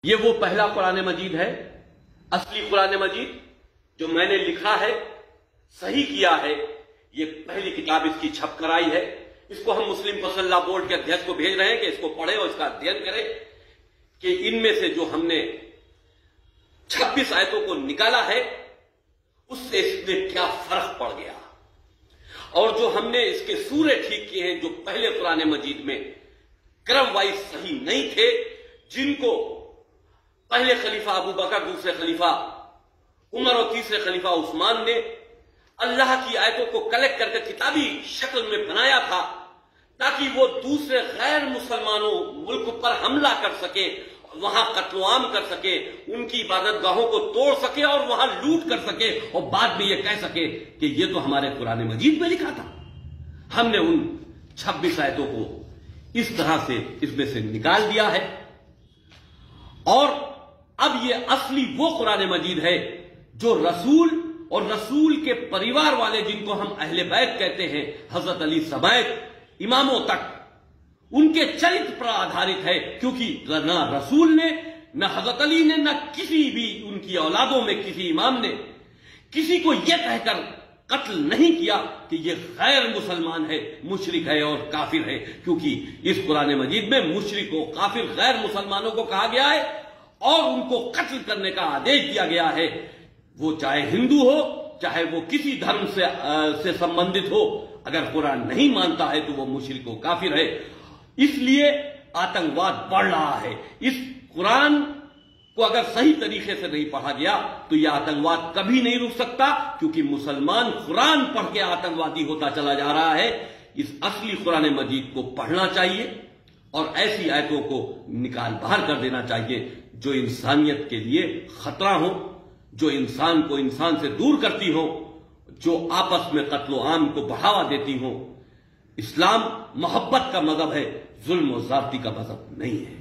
یہ وہ پہلا قرآن مجید ہے، اصلی قرآن مجید جو میں نے لکھا ہے، صحیح کیا ہے۔ یہ پہلی کتاب اس کی چھپ کر آئی ہے۔ اس کو ہم مسلم فصل لا بورڈ کے ادھیش کو بھیج رہے ہیں کہ اس کو پڑھے اور اس کا ادھین کرے کہ ان میں سے جو ہم نے 26 آیتوں کو نکالا ہے اس سے اس میں کیا فرق پڑ گیا، اور جو ہم نے اس کے سورے ٹھیک کیے ہیں جو پہلے قرآن مجید میں کرم وائز صحیح نہیں تھے، جن کو پہلے خلیفہ ابو بکر، دوسرے خلیفہ عمر اور تیسرے خلیفہ عثمان نے اللہ کی آیتوں کو کلیکٹ کر کے کتابی شکل میں بنایا تھا تاکہ وہ دوسرے غیر مسلمانوں ملک پر حملہ کر سکے، وہاں قتل و عام کر سکے، ان کی عبادت گاہوں کو توڑ سکے اور وہاں لوٹ کر سکے، اور بعد میں یہ کہہ سکے کہ یہ تو ہمارے قرآن مجید میں لکھا تھا۔ ہم نے ان 26 آیتوں کو اس طرح سے اس میں سے نکال دیا ہے، اور اب یہ اصلی وہ قرآن مجید ہے جو رسول اور رسول کے پریوار والے، جن کو ہم اہل بیت کہتے ہیں، حضرت علی سمیت اماموں تک، ان کے چرت پر آدھارت ہے، کیونکہ نہ رسول نے، نہ حضرت علی نے، نہ کسی بھی ان کی اولادوں میں کسی امام نے کسی کو یہ کہہ کر قتل نہیں کیا کہ یہ غیر مسلمان ہے، مشرک ہے اور کافر ہے، کیونکہ اس قرآن مجید میں مشرک و کافر غیر مسلمانوں کو کہا گیا ہے اور ان کو قتل کرنے کا آدیش دیا گیا ہے، وہ چاہے ہندو ہو، چاہے وہ کسی دھرم سے سمبندھت ہو، اگر قرآن نہیں مانتا ہے تو وہ مشرک و کافر ہے۔ اس لیے آتنکواد بڑھ رہا ہے۔ اس قرآن کو اگر صحیح طریقے سے نہیں پڑھا گیا تو یہ آتنکواد کبھی نہیں رک سکتا، کیونکہ مسلمان قرآن پڑھ کے آتنکوادی ہوتا چلا جا رہا ہے۔ اس اصلی قرآن مجید کو پڑھنا چاہیے اور ایسی آیتوں کو نکال باہر کر دینا چاہیے جو انسانیت کے لیے خطرہ ہو، جو انسان کو انسان سے دور کرتی ہو، جو آپس میں قتل و عام کو بڑھاوا دیتی ہو۔ اسلام محبت کا مذہب ہے، ظلم و زیادتی کا مذہب نہیں ہے۔